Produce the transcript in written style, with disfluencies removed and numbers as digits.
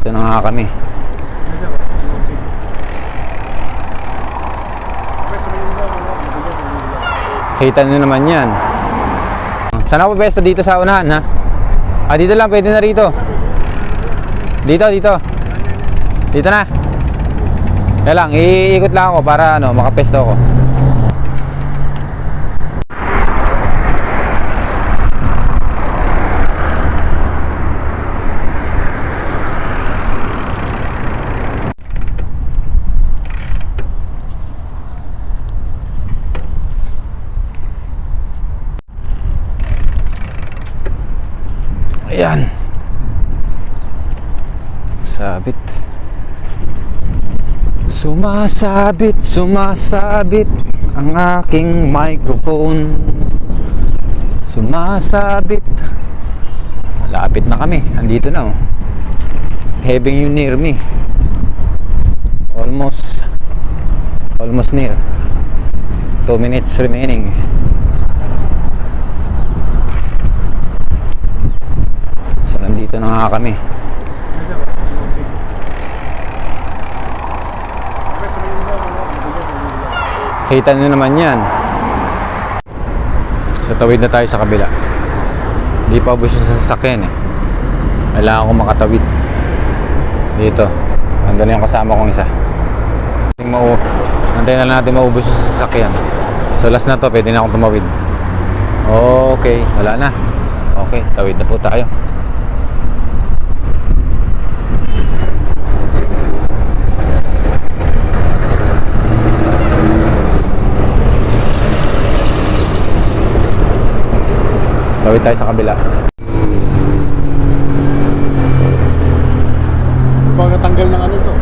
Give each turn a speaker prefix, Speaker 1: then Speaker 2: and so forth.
Speaker 1: Nandito na nga kami. Kita nyo naman yan. Saan ako pwesto? Dito sa unahan, ha? Ah, dito lang, pwede na rito. Dito. Dito na. Kaya lang, iikot lang ako para makapesto ako. Ayan. Sabit. Sumasabit ang aking microphone. Sumasabit. Malapit na kami. Andito na, oh. Having you near me. Almost near. 2 minutes remaining. So nandito na nga kami. Kita nyo naman yan. So tawid na tayo sa kabila. Di pa ubos yung sasakyan, eh. Kailangan ko makatawid dito. Nandun na yung kasama kong isa. Antayin na lang natin maubos yung sasakyan. So last na to, pwede na akong tumawid. Okay, wala na. Okay, tawid na po tayo. Tawid tayo sa kabila.
Speaker 2: Pag natanggal ng ano ito?